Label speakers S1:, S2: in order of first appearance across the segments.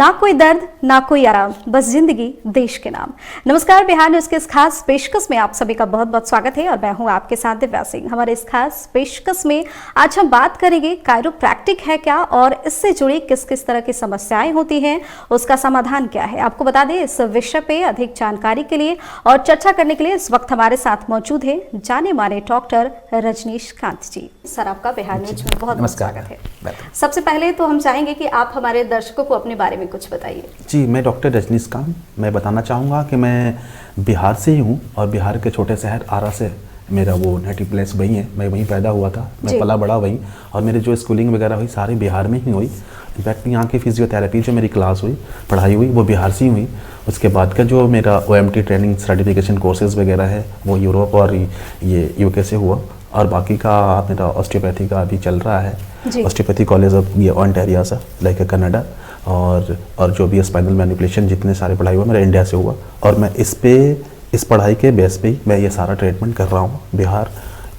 S1: ना कोई दर्द ना कोई आराम, बस जिंदगी देश के नाम। नमस्कार, बिहार न्यूज के इस खास पेशकश में आप सभी का बहुत बहुत स्वागत है और मैं हूं आपके साथ दिव्या सिंह। हमारे इस खास पेशकश में आज हम बात करेंगे कायरोप्रैक्टिक है क्या और इससे जुड़ी किस किस तरह की समस्याएं होती हैं, उसका समाधान क्या है। आपको बता दें, इस विषय पे अधिक जानकारी के लिए और चर्चा करने के लिए इस वक्त हमारे साथ मौजूद है जाने माने डॉक्टर रजनीश कांत जी। सर, आपका बिहार न्यूज में बहुत बहुत स्वागत है। सबसे पहले तो हम चाहेंगे कि आप हमारे दर्शकों को अपने बारे में कुछ बताइए।
S2: जी, मैं डॉक्टर रजनीश कांत। मैं बताना चाहूँगा कि मैं बिहार से ही हूँ और बिहार के छोटे शहर आरा से मेरा वो नेटिव प्लेस वहीं है। मैं वहीं पैदा हुआ था, मैं पला बड़ा वहीं, और मेरी जो स्कूलिंग वगैरह हुई सारी बिहार में ही हुई। इनफैक्ट यहाँ की फिजियोथेरेपी जो मेरी क्लास हुई, पढ़ाई हुई, वो बिहार से ही हुई। उसके बाद का जो मेरा OMT ट्रेनिंग सर्टिफिकेशन कोर्सेज़ वगैरह है वो यूरोप और ये UK से हुआ, और बाकी का मेरा ऑस्टियोपैथी का अभी चल रहा है। ऑस्टियोपैथी कॉलेज ऑफ ये ओंटारियो सा लाइक कनाडा, और जो भी स्पाइनल मैनिपुलेशन जितने सारे पढ़ाई हुआ मेरा इंडिया से हुआ, और मैं इस पढ़ाई के बेस पे ही मैं ये सारा ट्रीटमेंट कर रहा हूँ। बिहार,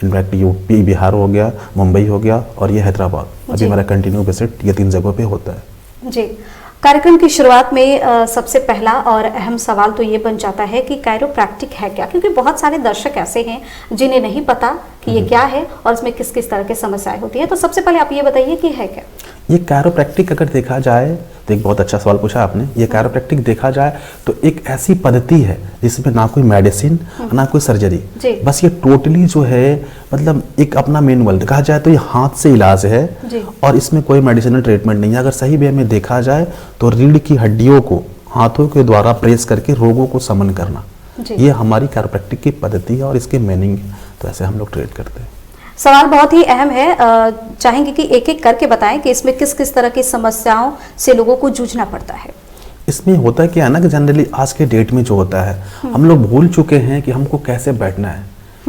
S2: इनफैक्ट UP बिहार हो गया, मुंबई हो गया, और ये हैदराबाद। अभी मेरा कंटिन्यू विजिट ये 3 जगहों पे होता है।
S1: जी, कार्यक्रम की शुरुआत में सबसे पहला और अहम सवाल तो ये बन जाता है कि कायरोप्रैक्टिक है क्या, क्योंकि बहुत सारे दर्शक ऐसे हैं जिन्हें नहीं पता कि ये क्या है और इसमें किस किस तरह की समस्याएं होती है। तो सबसे पहले आप ये बताइए कि है क्या
S2: ये कायरोप्रैक्टिक। अगर देखा जाए तो एक बहुत अच्छा सवाल पूछा आपने। ये कायरोप्रैक्टिक देखा जाए तो एक ऐसी पद्धति है जिसमें ना कोई मेडिसिन ना कोई सर्जरी, बस ये टोटली जो है मतलब एक अपना मैनुअल कहा जाए तो ये हाथ से इलाज है, और इसमें कोई मेडिसिनल ट्रीटमेंट नहीं है। अगर सही वे में देखा जाए तो रीढ़ की हड्डियों को हाथों के द्वारा प्रेस करके रोगों को समन करना, ये हमारी कायरोप्रैक्टिक की पद्धति है और इसकी मीनिंग है। तो ऐसे हम लोग ट्रीट करते हैं।
S1: सवाल बहुत ही अहम है, चाहेंगे कि एक एक करके बताएं कि इसमें किस किस तरह की समस्याओं से लोगों को जूझना पड़ता है।
S2: इसमें होता क्या है ना कि जनरली आज के डेट में जो होता है, हम लोग भूल चुके हैं कि हमको कैसे बैठना है,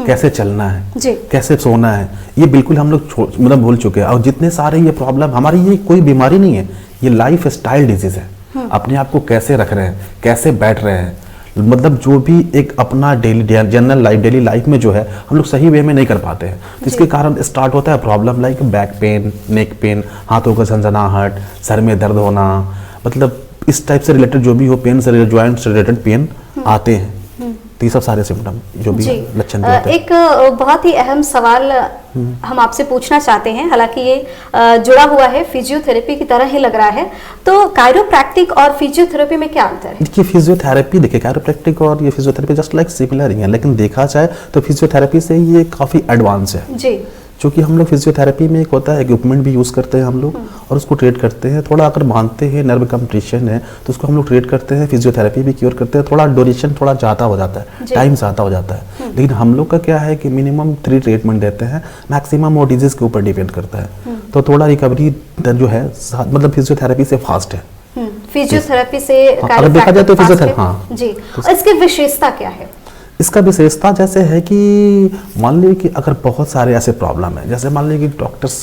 S2: कैसे चलना है, कैसे सोना है। ये बिल्कुल हम लोग मतलब भूल चुके हैं। और जितने सारे ये प्रॉब्लम, हमारी ये कोई बीमारी नहीं है, ये लाइफ स्टाइल डिजीज है। अपने आप को कैसे रख रहे हैं, कैसे बैठ रहे हैं, मतलब जो भी एक अपना डेली लाइफ में जो है हम लोग सही वे में नहीं कर पाते हैं। तो इसके कारण स्टार्ट होता है problem like back pain, neck pain, हाथों का झंझनाहट, सर में दर्द होना, मतलब इस टाइप से रिलेटेड जो भी हो, पेन से रिलेटेड, ज्वाइंट से रिलेटेड पेन आते हैं। तो ये सब सारे सिम्टम जो भी लक्षण होते हैं।
S1: एक बहुत ही अहम सवाल हम आपसे पूछना चाहते हैं, हालांकि ये जुड़ा हुआ है फिजियोथेरेपी की तरह ही लग रहा है। तो कायरोप्रैक्टिक और फिजियोथेरेपी में क्या अंतर है?
S2: देखिए, फिजियोथेरेपी, देखिए कायरोप्रैक्टिक और ये फिजियोथेरेपी जस्ट लाइक सिमिलर ही है, लेकिन देखा जाए तो फिजियोथेरेपी से ये काफ़ी एडवांस है जी। क्योंकि हम लोग फिजियोथेरेपी में एक होता है इक्विपमेंट भी यूज़ करते हैं हम लोग, और उसको ट्रीट करते हैं। थोड़ा अगर मानते हैं नर्व कंप्रेशन है तो उसको हम लोग ट्रीट करते हैं, फिजियोथेरेपी भी क्योर करते हैं। थोड़ा ड्यूरेशन थोड़ा ज़्यादा हो जाता है, टाइम ज़्यादा हो जाता है, लेकिन हम लोग का क्या है कि मिनिमम 3 ट्रीटमेंट देते हैं, मैक्सिमम वो डिजीज़ के ऊपर डिपेंड करता है। तो थोड़ा रिकवरी जो है मतलब फिजियोथेरेपी से फास्ट है।
S1: फिजियोथेरेपी से
S2: अगर देखा जाए तो फिजियोथेरेपी, हाँ
S1: जी। और इसकी विशेषता क्या है?
S2: इसका विशेषता जैसे है कि मान लीजिए कि अगर बहुत सारे ऐसे प्रॉब्लम है, जैसे मान लीजिए कि डॉक्टर्स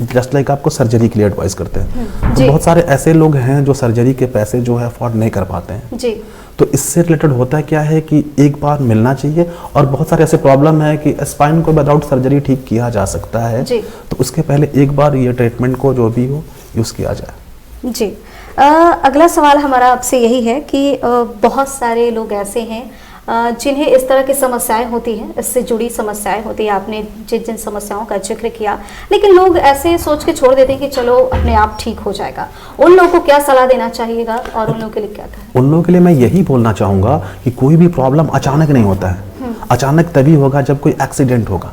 S2: जस्ट लाइक आपको सर्जरी के लिए एडवाइस करते हैं, तो बहुत सारे ऐसे लोग हैं जो सर्जरी के पैसे जो है अफोर्ड नहीं कर पाते हैं जी। तो इससे रिलेटेड होता है क्या है कि एक बार मिलना चाहिए, और बहुत सारे ऐसे प्रॉब्लम है कि स्पाइन को विदाउट सर्जरी ठीक किया जा सकता है, तो उसके पहले एक बार ये ट्रीटमेंट को जो भी हो यूज़ किया जाए
S1: जी। अगला सवाल हमारा आपसे यही है कि बहुत सारे लोग ऐसे हैं जिन्हें इस तरह की समस्याएं होती हैं, इससे जुड़ी समस्याएं होती है। आपने जिन जिन समस्याओं का जिक्र किया, लेकिन लोग ऐसे सोच के छोड़ देते हैं कि चलो अपने आप ठीक हो जाएगा। उन लोगों को क्या सलाह देना चाहिएगा और उन लोगों के लिए क्या था?
S2: उन लोगों के लिए मैं यही बोलना चाहूँगा कि कोई भी प्रॉब्लम अचानक नहीं होता है। अचानक तभी होगा जब कोई एक्सीडेंट होगा,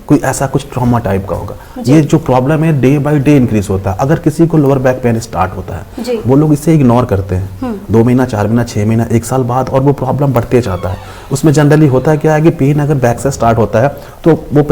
S2: कोई ऐसा कुछ ट्रॉमा टाइप का होगा। ये जो प्रॉब्लम है डे बाय डे इंक्रीज होता है। अगर किसी को लोअर बैक पेन स्टार्ट होता है, वो लोग इसे इग्नोर करते हैं 2 महीना, 4 महीना, 6 महीना, 1 साल बाद, और वो प्रॉब्लम बढ़ते जाता है। उसमें जनरली होता है क्या है कि पेन अगर बैक से स्टार्ट होता है तो वो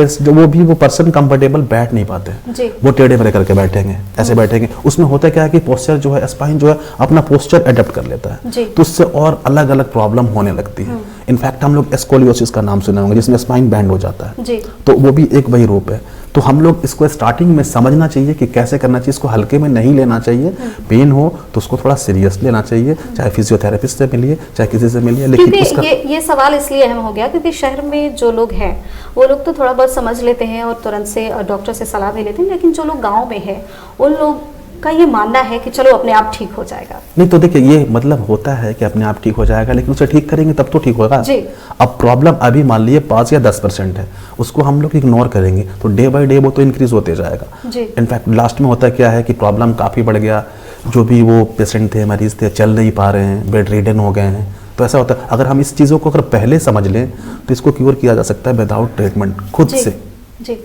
S2: पर्सन कंफर्टेबल बैठ नहीं पाते हैं, वो टेढ़े मेढ़े करके बैठेंगे, ऐसे बैठेंगे। उसमें होता क्या है कि पोस्चर जो है, स्पाइन जो है अपना पोस्चर अडेप्ट कर लेता है, तो उससे और अलग अलग प्रॉब्लम होने लगती है। इनफैक्ट हम लोग स्कोलियोसिस का नाम सुने होंगे, जिसमें स्पाइन बैंड हो जाता है, तो वो भी एक वही रूप है। तो हम लोग इसको स्टार्टिंग में समझना चाहिए कि कैसे करना चाहिए, इसको हल्के में नहीं लेना चाहिए। पेन हो तो उसको थोड़ा सीरियस लेना चाहिए, चाहे फिजियोथेरेपिस्ट से मिलिए, चाहे किसी से मिलिए। लेकिन उसका
S1: ये सवाल इसलिए अहम हो गया क्योंकि शहर में जो लोग हैं वो लोग तो थोड़ा बहुत समझ लेते हैं और तुरंत से डॉक्टर से सलाह भी लेते हैं, लेकिन जो लोग गाँव में है उन लोग का ये मानना है कि चलो अपने आप ठीक हो जाएगा?
S2: नहीं तो देखिए, ये मतलब होता है कि अपने आप ठीक हो जाएगा, लेकिन उसे ठीक करेंगे तब तो ठीक होगा
S1: जी।
S2: अब प्रॉब्लम अभी मान लीजिए 5 या 10% है, उसको हम लोग इग्नोर करेंगे तो डे बाय डे वो तो इंक्रीज होते जाएगा।
S1: जी।
S2: इनफैक्ट लास्ट में होता क्या है कि प्रॉब्लम काफ़ी बढ़ गया, जो भी वो पेशेंट थे, मरीज थे, चल नहीं पा रहे हैं, बेड रिडन हो गए हैं। तो ऐसा होता है, अगर हम इस चीज़ों को अगर पहले समझ लें तो इसको क्योर किया जा सकता है विदाउट ट्रीटमेंट, खुद
S1: जी,
S2: से।
S1: जी।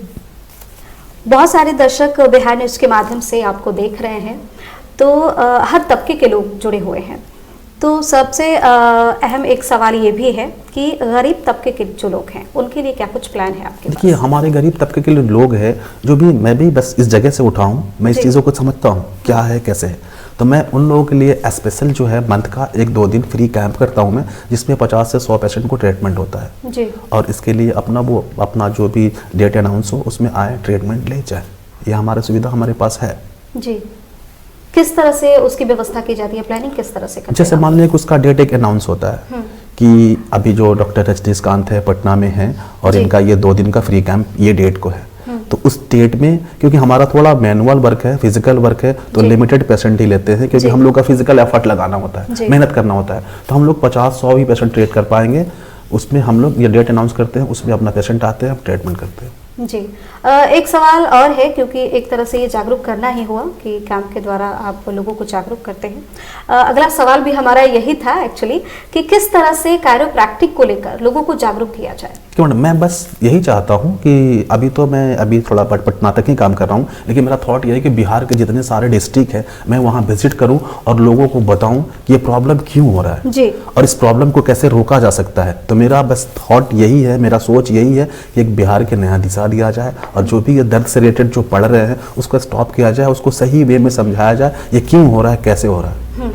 S1: बहुत सारे दर्शक बिहार न्यूज़ के माध्यम से आपको देख रहे हैं, तो हर तबके के लोग जुड़े हुए हैं। तो सबसे अहम एक सवाल ये भी है कि गरीब तबके के जो लोग हैं उनके लिए क्या कुछ प्लान है आपके पास?
S2: देखिए, हमारे गरीब तबके के लोग हैं, जो भी, मैं भी बस इस जगह से उठा हूँ, मैं इस
S1: जी।
S2: चीज़ों को समझता हूँ क्या है कैसे है। तो मैं उन लोगों के लिए स्पेशल जो है मंथ का 1-2 दिन फ्री कैंप करता हूँ मैं, जिसमें 50 से 100 पेशेंट को ट्रीटमेंट होता है।
S1: जी।
S2: और इसके लिए अपना जो भी डेट अनाउंस हो उसमें आए, ट्रीटमेंट ले जाए, ये हमारी सुविधा हमारे पास है।
S1: जी। किस तरह से उसकी व्यवस्था की जाती है, प्लानिंग किस तरह से करते हैं?
S2: जैसे मान लीजिए कि उसका डेट एक अनाउंस होता है कि अभी जो डॉक्टर रजनीकांत है पटना में है और
S1: जी।
S2: इनका ये 2 दिन का फ्री कैंप ये डेट को है, तो उस डेट में, क्योंकि हमारा थोड़ा मैनुअल वर्क है, फिजिकल वर्क है, तो
S1: जी।
S2: लिमिटेड पेशेंट ही लेते हैं, क्योंकि
S1: जी।
S2: हम लोग का फिजिकल एफर्ट लगाना होता
S1: जी।
S2: है, मेहनत करना होता है। तो हम लोग 50-100 ही पेशेंट ट्रीट कर पाएंगे। उसमें हम लोग ये डेट अनाउंस करते हैं, उसमें अपना पेशेंट आते हैं, ट्रीटमेंट करते हैं।
S1: जी। एक सवाल और है, क्योंकि एक तरह से ये जागरूक करना ही हुआ कि कैंप के द्वारा आप लोगों को जागरूक करते हैं। अगला सवाल भी हमारा यही था एक्चुअली कि किस तरह से कायरोप्रैक्टिक को लेकर लोगों को जागरूक किया जाए?
S2: क्यों ना, मैं बस यही चाहता हूँ कि अभी थोड़ा पटना तक ही काम कर रहा हूँ, लेकिन मेरा थॉट ये है कि बिहार के जितने सारे डिस्ट्रिक्ट है मैं वहाँ विजिट करूँ और लोगों को बताऊँ कि ये प्रॉब्लम क्यों हो रहा है
S1: जी।
S2: और इस प्रॉब्लम को कैसे रोका जा सकता है। तो मेरा बस थॉट यही है, मेरा सोच यही है कि एक बिहार के नया दिशा दिया जाए और जो भी ये दर्द से रिलेटेड जो पढ़ रहे हैं उसको स्टॉप किया जाए, उसको सही वे में समझाया जाए ये क्यों हो रहा है, कैसे हो रहा है।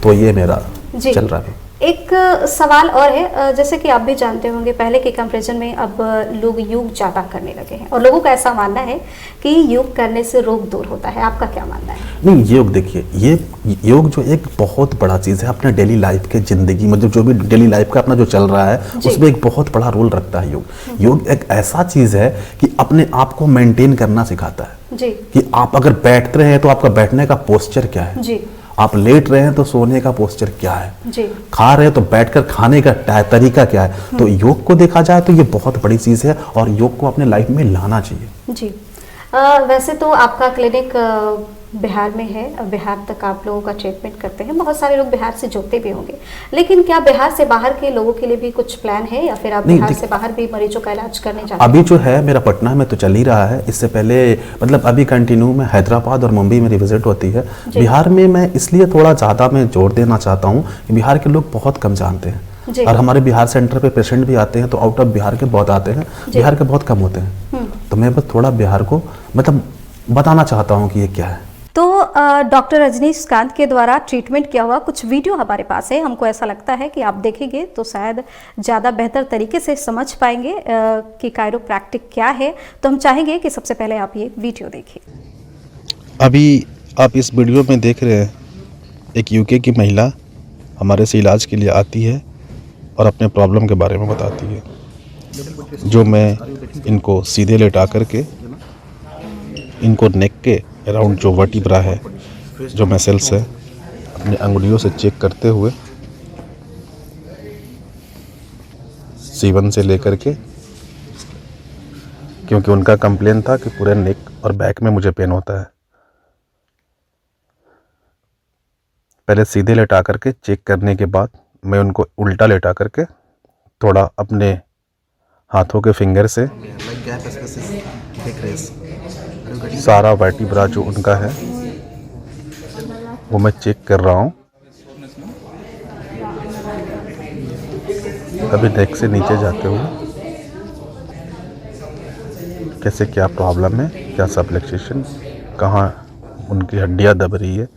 S2: तो ये मेरा चल रहा है।
S1: एक सवाल और है, जैसे कि आप भी जानते होंगे पहले के कंपैरिजन में अब लोग योग ज़्यादा करने लगे हैं और लोगों का ऐसा मानना है कि योग करने से रोग दूर होता है। आपका क्या मानना है?
S2: नहीं, योग देखिए, ये योग जो एक बहुत बड़ा चीज़ है अपने डेली लाइफ के ज़िंदगी, मतलब जो भी डेली लाइफ का अपना जो चल रहा है उसमें एक बहुत बड़ा रोल रखता है योग। योग एक ऐसा चीज़ है कि अपने आप को मेंटेन करना सिखाता है
S1: जी।
S2: कि आप अगर बैठते रहे तो आपका बैठने का पोस्चर क्या है
S1: जी।
S2: आप लेट रहे हैं तो सोने का पोस्चर क्या है
S1: जी।
S2: खा रहे हैं तो बैठकर खाने का तरीका क्या है। तो योग को देखा जाए तो ये बहुत बड़ी चीज़ है और योग को अपने लाइफ में लाना चाहिए।
S1: जी। वैसे तो आपका क्लिनिक बिहार में है, बिहार तक आप लोगों का ट्रीटमेंट करते हैं, बहुत सारे लोग बिहार से जुड़ते भी होंगे, लेकिन क्या बिहार से बाहर के लोगों के लिए भी कुछ प्लान है या फिर आप बिहार से बाहर भी मरीजों का इलाज करने जाते हैं?
S2: अभी जो है मेरा पटना में तो चल ही रहा है, इससे पहले मतलब अभी कंटिन्यू में हैदराबाद और मुंबई मेरी विजिट होती है। बिहार में मैं इसलिए थोड़ा ज़्यादा मैं जोर देना चाहता हूँ कि बिहार के लोग बहुत कम जानते हैं और हमारे बिहार सेंटर पे पेशेंट भी आते हैं तो आउट ऑफ बिहार के बहुत आते हैं, बिहार के बहुत कम होते हैं। तो मैं बस थोड़ा बिहार को मतलब बताना चाहता हूँ कि ये क्या है।
S1: तो डॉक्टर रजनीकांत के द्वारा ट्रीटमेंट किया हुआ कुछ वीडियो हमारे पास है, हमको ऐसा लगता है कि आप देखेंगे तो शायद ज़्यादा बेहतर तरीके से समझ पाएंगे कि कायरोप्रैक्टिक क्या है। तो हम चाहेंगे कि सबसे पहले आप ये वीडियो देखिए।
S3: अभी आप इस वीडियो में देख रहे हैं एक यूके की महिला हमारे से इलाज के लिए आती है और अपने प्रॉब्लम के बारे में बताती है, जो मैं इनको सीधे लेटा करके इनको नेक के अराउंड जो वर्टिब्रा है, जो मसल्स है, अपने अंगुलियों से चेक करते हुए C1 से लेकर के, क्योंकि उनका कंप्लेन था कि पूरे नेक और बैक में मुझे पेन होता है। पहले सीधे लेटा करके चेक करने के बाद मैं उनको उल्टा लेटा करके थोड़ा अपने हाथों के फिंगर से सारा वर्टिब्रा जो उनका है वो मैं चेक कर रहा हूँ। अभी नेक से नीचे जाते हुए कैसे क्या प्रॉब्लम है, क्या सबलक्सेशन, कहाँ उनकी हड्डियाँ दब रही है,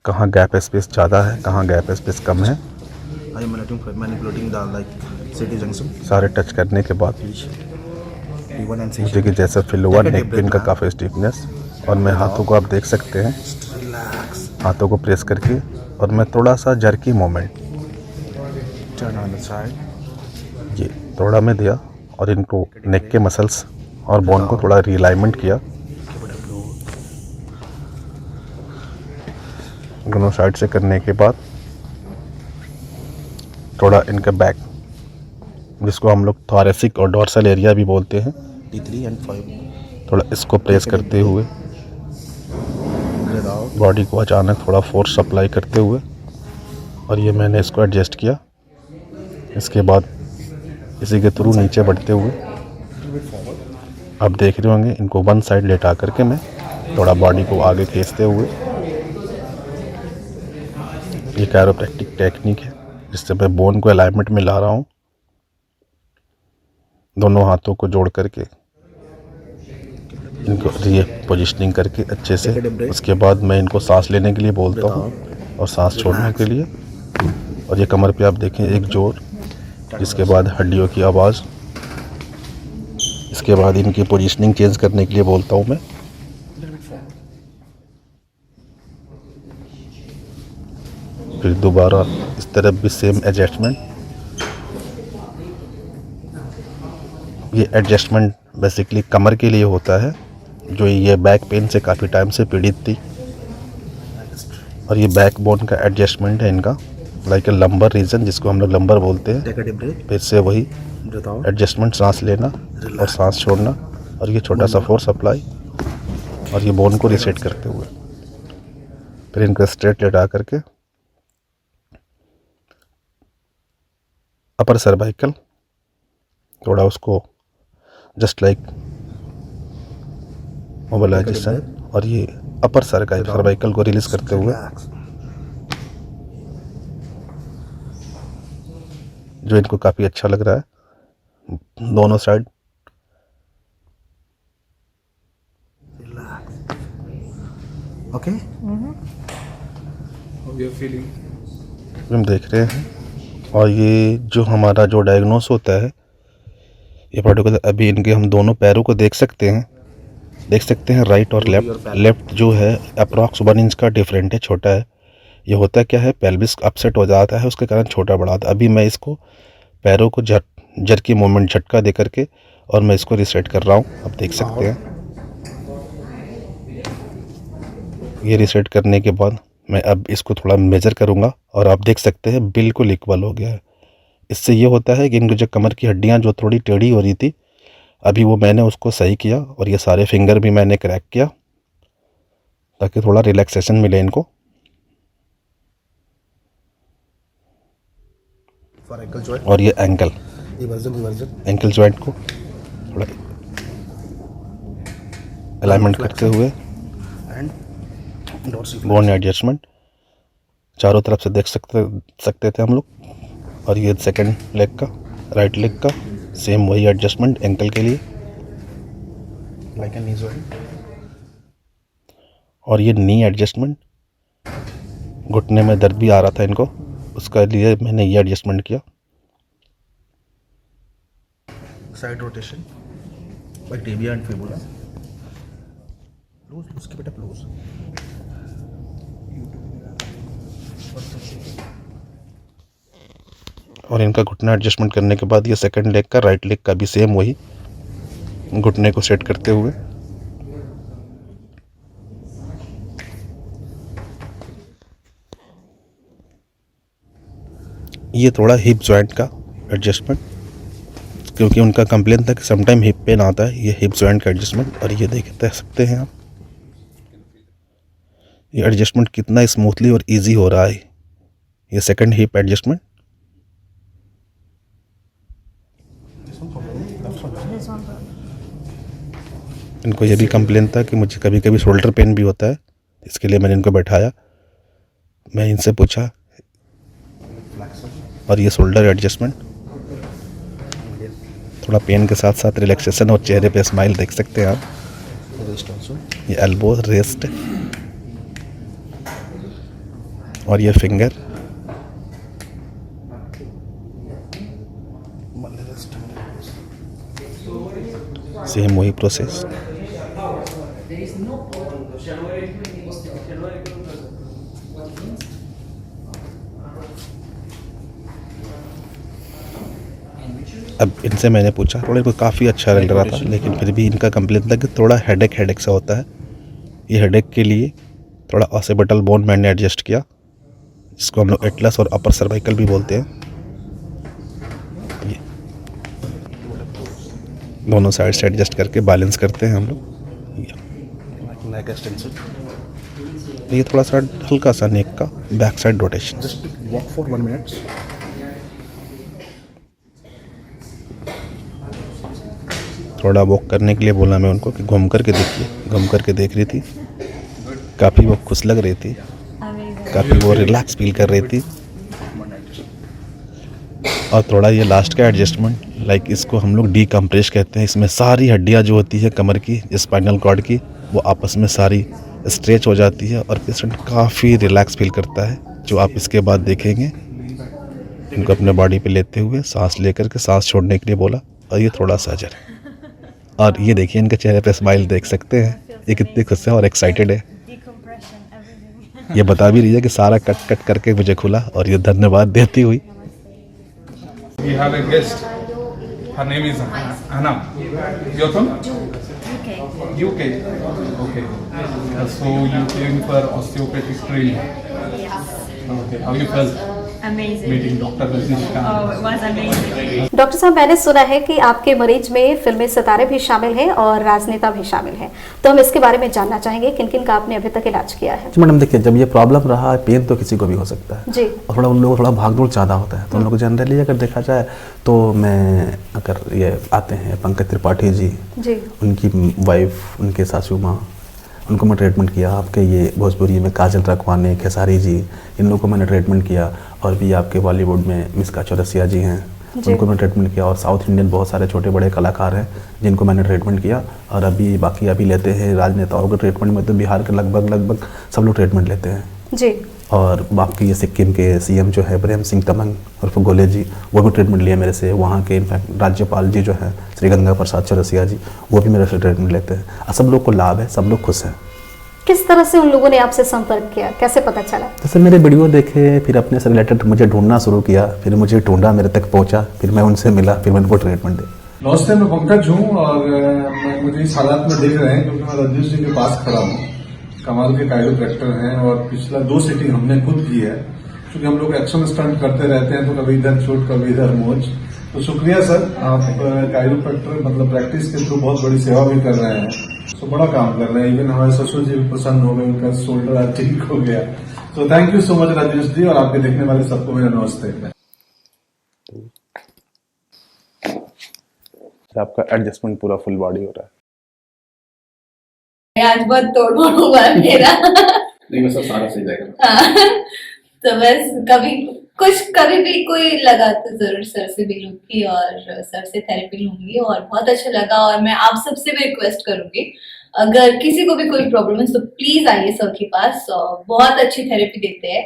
S3: कहाँ गैप स्पेस ज़्यादा है, कहाँ गैप स्पेस कम है। सारे टच करने के बाद मुझे कि जैसा फील हुआ नेक पेन का काफ़ी स्टिफनेस, और मैं हाथों को आप देख सकते हैं, हाथों को प्रेस करके, और मैं थोड़ा सा जर्की मोमेंट ये थोड़ा मैं दिया और इनको नेक के मसल्स और बोन को थोड़ा रिलाइनमेंट किया। दोनों साइड से करने के बाद थोड़ा इनका बैक, जिसको हम लोग थोरेसिक और डोर्सल एरिया भी बोलते हैं,
S2: T3 and 5
S3: थोड़ा इसको प्रेस करते हुए बॉडी को अचानक थोड़ा फोर्स अप्लाई करते हुए, और ये मैंने इसको एडजस्ट किया। इसके बाद इसी के थ्रू नीचे बढ़ते हुए आप देख रहे होंगे इनको वन साइड लेटा करके मैं थोड़ा बॉडी को आगे खींचते हुए, ये कैरोप्रैक्टिक टेक्निक है जिससे मैं बोन को अलाइनमेंट में ला रहा हूँ। दोनों हाथों को जोड़ करके इनको ये पोजिशनिंग करके अच्छे से, उसके बाद मैं इनको सांस लेने के लिए बोलता हूँ और सांस छोड़ने के लिए। और ये कमर पे आप देखें एक जोर, इसके बाद हड्डियों की आवाज़, इसके बाद इनकी पोजीशनिंग चेंज करने के लिए बोलता हूँ मैं। फिर दोबारा इस तरफ भी सेम एडजस्टमेंट। ये एडजस्टमेंट बेसिकली कमर के लिए होता है, जो ये बैक पेन से काफ़ी टाइम से पीड़ित थी, और ये बैक बोन का एडजस्टमेंट है इनका, लाइक ए लंबर रीजन, जिसको हम लोग लंबर बोलते हैं। फिर से वही एडजस्टमेंट, सांस लेना और सांस छोड़ना, और ये छोटा सा फोर्स अप्लाई, और ये बोन को रिसेट करते हुए फिर इनको स्ट्रेट लेटा करके अपर सर्वाइकल थोड़ा उसको जस्ट लाइक मोबिलाइजेशन, और ये अपर सर्वाइकल को रिलीज करते हुए, जो इनको काफ़ी अच्छा लग रहा है दोनों साइड।
S2: ओके,
S3: हम देख रहे हैं। और ये जो हमारा जो डायग्नोस होता है, ये पर्टिकुलर अभी इनके हम दोनों पैरों को देख सकते हैं राइट और लेफ्ट जो है अप्रॉक्स 1 इंच का डिफरेंट है, छोटा है। ये होता क्या है, पेल्विस अपसेट हो जाता है, उसके कारण छोटा बड़ा होता है। अभी मैं इसको पैरों को झटकी मूवमेंट झटका दे करके और मैं इसको रिसेट कर रहा हूँ, आप देख सकते हैं। ये रिसेट करने के बाद मैं अब इसको थोड़ा मेजर करूँगा, और आप देख सकते हैं बिल्कुल इक्वल हो गया है। इससे ये होता है कि इनकी जो कमर की हड्डियाँ जो थोड़ी टेढ़ी हो रही थी, अभी वो मैंने उसको सही किया, और ये सारे फिंगर भी मैंने क्रैक किया ताकि थोड़ा रिलैक्सेशन मिले इनको। और ये एंकल जॉइंट को थोड़ा अलाइनमेंट करते हुए बोन एडजस्टमेंट चारों तरफ से देख सकते थे हम लोग। और ये सेकंड लेग का, राइट लेग का सेम वही एडजस्टमेंट एंकल के लिए,
S2: लाइक ए नी जॉइंट।
S3: और ये नी एडजस्टमेंट, घुटने में दर्द भी आ रहा था इनको, उसका लिए मैंने ये एडजस्टमेंट किया।
S2: Side rotation by tibia and fibula, loose उसके बेटा क्लोज।
S3: और इनका घुटना एडजस्टमेंट करने के बाद ये सेकंड लेग का, राइट लेग का भी सेम वही घुटने को सेट करते हुए। ये थोड़ा हिप जॉइंट का एडजस्टमेंट, क्योंकि उनका कंप्लेन था कि समटाइम हिप पेन आता है, ये हिप जॉइंट का एडजस्टमेंट। और ये देख सकते हैं आप, ये एडजस्टमेंट कितना स्मूथली और इजी हो रहा है। ये सेकंड हिप एडजस्टमेंट। इनको ये भी कंप्लेन था कि मुझे कभी कभी शोल्डर पेन भी होता है, इसके लिए मैंने इनको बैठाया, मैं इनसे पूछा, और ये शोल्डर एडजस्टमेंट थोड़ा पेन के साथ साथ रिलैक्सेशन, और चेहरे पे स्माइल देख सकते हैं आप। ये एल्बो रेस्ट, और ये फिंगर, सेम वही प्रोसेस। अब इनसे मैंने पूछा, थोड़ा इनको काफ़ी अच्छा लग रहा था, लेकिन फिर भी इनका कंप्लेन था कि थोड़ा हेडेक सा होता है। ये हेडेक के लिए थोड़ा ऑसिपिटल बोन मैंने एडजस्ट किया, जिसको हम लोग एटलस और अपर सर्वाइकल भी बोलते हैं। ये दोनों साइड से एडजस्ट करके बैलेंस करते हैं हम लोग। नेक एक्सटेंशन, ये थोड़ा सा हल्का सा नेक का back side rotation.
S2: Just walk for 1 minute.
S3: थोड़ा वॉक करने के लिए बोला मैं उनको कि घूम करके देखिए। घूम करके देख रही थी, काफ़ी वो खुश लग रही थी, काफ़ी वो रिलैक्स फील कर रही थी। और थोड़ा ये लास्ट का एडजस्टमेंट, लाइक इसको हम लोग डीकम्प्रेस कहते हैं। इसमें सारी हड्डियाँ जो होती है कमर की, स्पाइनल कॉर्ड की, वो आपस में सारी स्ट्रेच हो जाती है और पेशेंट काफ़ी रिलैक्स फील करता है, जो आप इसके बाद देखेंगे। इनको अपने बॉडी पे लेते हुए सांस लेकर के सांस छोड़ने के लिए बोला, और ये थोड़ा सा जर। और ये देखिए इनके चेहरे पे स्माइल देख सकते हैं, ये कितने खुश है और एक्साइटेड है। ये बता भी रही है कि सारा कट कट करके मुझे खुला, और ये धन्यवाद देती हुई।
S4: We have a guest. Her name is Anna. You're from? UK. Okay. So you came for osteopathic training.
S5: Yes,
S4: Okay. How you felt
S5: amazing.
S4: meeting Dr. Rajnishka?
S5: Oh, it was amazing.
S1: Doctor साहब, मैंने सुना है कि आपके मरीज में फिल्मी सितारे भी शामिल हैं और राजनेता भी शामिल हैं, तो हम इसके बारे में जानना चाहेंगे किन किन का आपने अभी तक इलाज किया है।
S2: जी मैडम, देखिए जब ये प्रॉब्लम रहा है, पेन तो किसी को भी हो सकता है
S1: जी।
S2: और थोड़ा उन लोगों को थोड़ा भागदौड़ ज़्यादा होता है, तो उन लोग जनरली अगर देखा जाए तो मैं अगर ये आते हैं पंकज त्रिपाठी जी, उनकी वाइफ, उनके सासू माँ, उनको मैं ट्रीटमेंट किया। आपके ये भोजपुरी में काजल रखवाने, खेसारी जी, इन लोगों को मैंने ट्रीटमेंट किया। और भी आपके बॉलीवुड में मिस्का चौरसिया जी हैं, उनको मैंने ट्रीटमेंट किया। और साउथ इंडियन बहुत सारे छोटे बड़े कलाकार हैं जिनको मैंने ट्रीटमेंट किया। और अभी बाकी अभी लेते हैं राजनेताओं के ट्रीटमेंट में, तो बिहार के लगभग सब लोग ट्रीटमेंट लेते हैं
S1: जी।
S2: और बाकी ये सिक्किम के सीएम जो है प्रेम सिंह तमंग और गोले जी, वो भी ट्रीटमेंट लिए मेरे से। वहाँ के इनफैक्ट राज्यपाल जी जो हैं श्री गंगा प्रसाद चौरसिया जी, वो भी मेरे से ट्रीटमेंट लेते हैं। और सब लोग को लाभ है, सब लोग खुश हैं।
S1: किस तरह से उन लोगों ने आपसे संपर्क किया, कैसे पता चला?
S2: जैसे मेरे वीडियो देखे, फिर अपने से रिलेटेड मुझे ढूंढना शुरू किया, फिर मुझे ढूंढा, मेरे तक पहुंचा, फिर मैं उनसे मिला, फिर मैं उनको ट्रीटमेंट दिया।
S6: नमस्ते, मैं पंकज हूँ और मुझे इस हालात में देख रहे हैं क्योंकि मैं रजनीश जी के पास खड़ा हूँ। कमाल के कायरोप्रैक्टर हैं और पिछला 2 सेटिंग हमने खुद की है, क्योंकि हम लोग एक्शन स्टंट करते रहते हैं, तो कभी इधर चोट कभी इधर मोच। तो शुक्रिया सर, आप कायरोप्रैक्टर मतलब प्रैक्टिस के थ्रू बहुत बड़ी सेवा भी कर रहे हैं, तो बड़ा काम कर रहे हैं। इवन हमारे ससुर जी भी प्रसन्न हो गए, उनका शोल्डर आज ठीक हो गया। तो thank you so much Rajesh ji, और आपके देखने वाले सबको मेरा नमस्ते।
S2: आपका एडजस्टमेंट पूरा फुल बॉडी हो रहा है।
S5: आज बहुत तोड़ हुआ मेरा।
S4: नहीं, वैसा सारा सही जाएगा।
S5: हाँ, तो बस कभी भी कोई लगा तो जरूर सर से भी लूंगी और सर से थेरेपी लूंगी, और बहुत अच्छा लगा। और मैं आप सबसे भी रिक्वेस्ट करूंगी, अगर किसी को भी कोई प्रॉब्लम है तो प्लीज आइए सर के पास, बहुत अच्छी थेरेपी देते हैं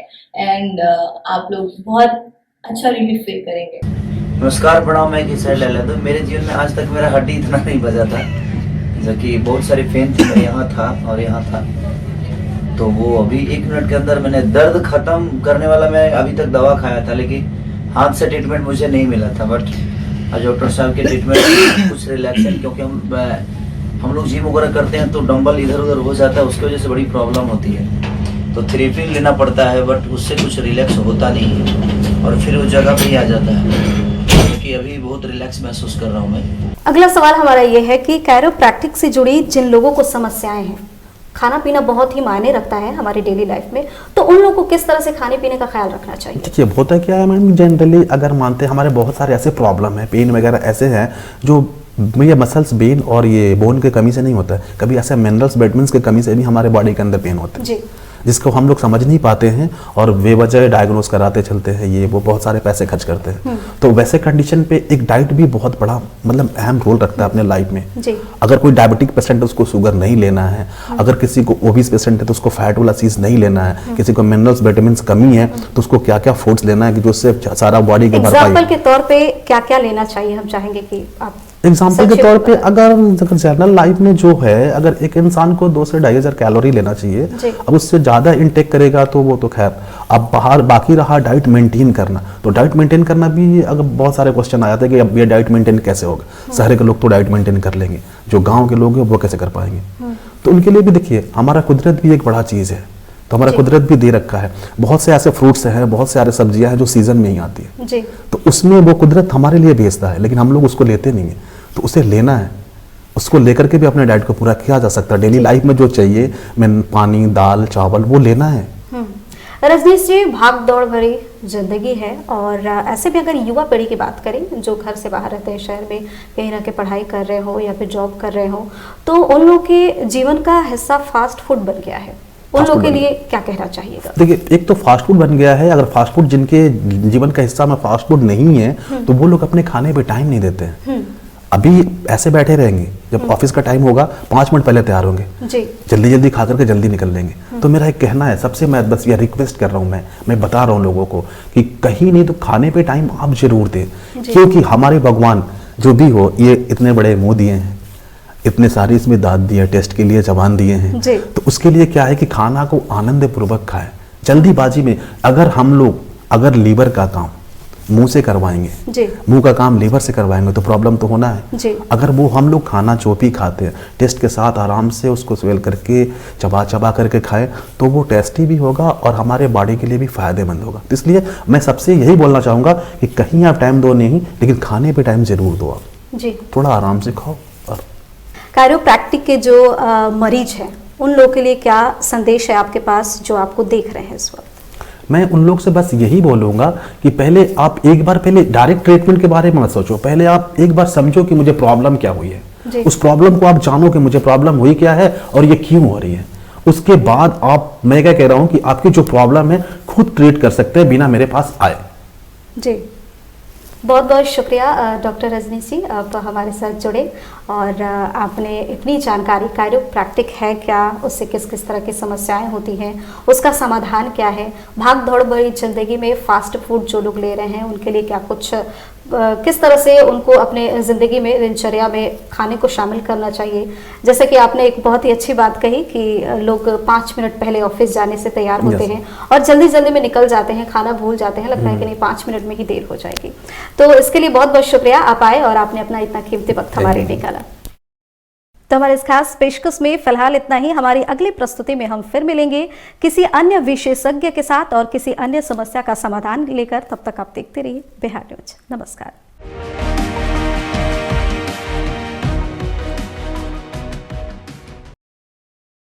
S5: एंड आप लोग बहुत अच्छा रिलीफ फील करेंगे।
S7: नमस्कार, प्रणाम, मैं किशोर लाल। तो मेरे जीवन में आज तक मेरा हड्डी इतना नहीं बजा था, जबकि बहुत सारी पेन थी, यहाँ था और यहाँ था। तो वो अभी 1 मिनट के अंदर मैंने दर्द खत्म करने वाला मैं अभी तक दवा खाया था, लेकिन हाथ से ट्रीटमेंट मुझे नहीं मिला था। बट आज डॉक्टर साहब के ट्रीटमेंट कुछ रिलैक्सन, क्योंकि हम लोग जिम वगैरह करते हैं तो डंबल इधर उधर हो जाता है, उसकी वजह से बड़ी प्रॉब्लम होती है। तो थेरेपी लेना पड़ता है, बट उससे कुछ रिलैक्स होता नहीं है और फिर वो जगह पे ही आ जाता है, क्योंकि अभी बहुत रिलैक्स महसूस कर रहा हूँ मैं।
S1: अगला सवाल हमारा ये है कि कायरोप्रैक्टिक से जुड़ी जिन लोगों को समस्याएं हैं, खाना पीना बहुत ही मायने रखता है हमारी डेली लाइफ में, तो उन लोगों को किस तरह से खाने पीने का ख्याल रखना चाहिए?
S2: देखिए होता क्या है मैडम, जनरली अगर मानते हैं हमारे बहुत सारे ऐसे प्रॉब्लम है, पेन वगैरह ऐसे हैं जो ये मसल्स बेन और ये बोन के कमी से नहीं होता है, कभी ऐसे मिनरल्स विटामिन्स की कमी से भी हमारे बॉडी के अंदर पेन होते हैं, जिसको हम लोग समझ नहीं पाते हैं और बेवजह डायग्नोस कराते चलते हैं, ये वो बहुत सारे पैसे खर्च करते हैं। तो वैसे कंडीशन पे एक डाइट भी बहुत बड़ा मतलब अहम रोल रखता है अपने लाइफ में। अगर कोई डायबिटिक पेशेंट है उसको शुगर नहीं लेना है, अगर किसी को ओबीस पेशेंट है तो उसको फैट वाला चीज नहीं लेना है, किसी को मिनरल्स विटामिन्स कमी है तो उसको क्या क्या फूड्स लेना है कि जो उससे सारा बॉडी के
S1: एग्जाम्पल के तौर पे क्या क्या लेना चाहिए, हम चाहेंगे कि आप
S2: एग्जाम्पल के तौर पे अगर जनरल लाइफ में जो है, अगर एक इंसान को 2 से 2,500 कैलोरी लेना चाहिए, अब उससे ज़्यादा इनटेक करेगा तो वो तो खैर, अब बाहर बाकी रहा डाइट मेंटेन करना, तो डाइट मेंटेन करना भी अगर बहुत सारे क्वेश्चन आ जाते हैं कि अब ये डाइट मेंटेन कैसे होगा। शहर के लोग तो डाइट मेंटेन कर लेंगे, जो गाँव के लोग हैं वो कैसे कर पाएंगे? तो उनके लिए भी देखिए हमारा कुदरत भी एक बड़ा चीज़ है, तो हमारा
S1: जी।
S2: कुदरत भी दे रखा है। बहुत से ऐसे फ्रूट्स हैं, बहुत से ऐसे सब्जियां हैं जो सीजन में ही आती है,
S1: जी
S2: तो उसमें वो कुदरत हमारे लिए भेजता है, लेकिन हम लोग उसको लेते नहीं है। तो उसे लेना है, उसको लेकर के भी अपने डाइट को पूरा किया जा सकता है। डेली लाइफ में जो चाहिए, मैं पानी, दाल, चावल, वो लेना है।
S1: रजनीश जी, भाग दौड़ भरी जिंदगी है और ऐसे में अगर युवा पीढ़ी की बात करें जो घर से बाहर रहते हैं, शहर में कहीं ना कहीं पढ़ाई कर रहे हो या फिर जॉब कर रहे हो, तो उन लोगों के जीवन का हिस्सा फास्ट फूड बन गया है, उन
S2: फास्ट
S1: लोगों
S2: फूड
S1: के
S2: बन
S1: लिए क्या कहना चाहिएगा?
S2: देखिए, एक तो फास्ट फूड बन गया है। अगर फास्ट फूड जिनके जीवन का हिस्सा में फास्ट फूड नहीं है, तो वो लोग अपने खाने पे टाइम नहीं देते हैं। अभी ऐसे बैठे रहेंगे, जब ऑफिस का टाइम होगा 5 मिनट पहले तैयार होंगे,
S1: जी
S2: जल्दी जल्दी खा करके जल्दी निकल लेंगे। तो मेरा एक कहना है, सबसे मैं बस ये रिक्वेस्ट कर रहा हूँ, मैं बता रहा हूँ लोगों को कि कहीं नहीं तो खाने पे टाइम आप जरूर दें, क्योंकि हमारे भगवान जो भी हो, ये इतने बड़े मुंह दिए हैं, इतने सारी इसमें दांत दिए हैं, टेस्ट के लिए जबान दिए हैं,
S1: जी।
S2: तो उसके लिए क्या है कि खाना को आनंद पूर्वक खाएं। जल्दीबाजी में अगर लीवर का काम मुंह से करवाएंगे,
S1: जी
S2: मुंह का काम लीवर से करवाएंगे, तो प्रॉब्लम तो होना है।
S1: जी
S2: अगर वो हम लोग खाना चोपी खाते हैं, टेस्ट के साथ आराम से उसको स्वेल करके चबा चबा करके खाएं, तो वो टेस्टी भी होगा और हमारे बॉडी के लिए भी फायदेमंद होगा। तो इसलिए मैं सबसे यही बोलना चाहूँगा कि कहीं आप टाइम दो नहीं, लेकिन खाने पे टाइम जरूर दो। आप
S1: जी
S2: थोड़ा आराम से खाओ। और
S1: कायरोप्रैक्टिक के जो मरीज हैं, उन लोगों के लिए क्या संदेश है आपके पास जो आपको देख रहे हैं इस वक्त?
S2: मैं उन लोग से बस यही बोलूँगा कि पहले आप एक बार डायरेक्ट ट्रीटमेंट के बारे में मत सोचो। पहले आप एक बार समझो कि मुझे प्रॉब्लम क्या हुई
S1: जी।
S2: है, उस प्रॉब्लम को आप जानो कि मुझे प्रॉब्लम हुई क्या है और ये क्यों हो रही है। उसके बाद मैं क्या कह रहा हूँ कि आपकी जो प्रॉब्लम है खुद ट्रीट कर सकते हैं बिना मेरे पास आए।
S1: जी, बहुत बहुत शुक्रिया डॉक्टर रजनीश जी, आप हमारे साथ जुड़े और आपने इतनी जानकारी, कायरोप्रैक्टिक है क्या, उससे किस किस तरह की समस्याएं होती हैं, उसका समाधान क्या है, भाग दौड़ भरी जिंदगी में फास्ट फूड जो लोग ले रहे हैं उनके लिए क्या कुछ, किस तरह से उनको अपने ज़िंदगी में, दिनचर्या में खाने को शामिल करना चाहिए। जैसे कि आपने एक बहुत ही अच्छी बात कही कि लोग 5 मिनट पहले ऑफिस जाने से तैयार होते हैं और जल्दी जल्दी में निकल जाते हैं, खाना भूल जाते हैं, लगता है कि नहीं 5 मिनट में ही देर हो जाएगी। तो इसके लिए बहुत बहुत शुक्रिया, आप आए और आपने अपना इतना कीमती वक्त हमारे लिए निकाला। तो हमारे इस खास पेशकश में फिलहाल इतना ही। हमारी अगली प्रस्तुति में हम फिर मिलेंगे किसी अन्य विशेषज्ञ के साथ और किसी अन्य समस्या का समाधान लेकर। तब तक आप देखते रहिए बिहार न्यूज। नमस्कार।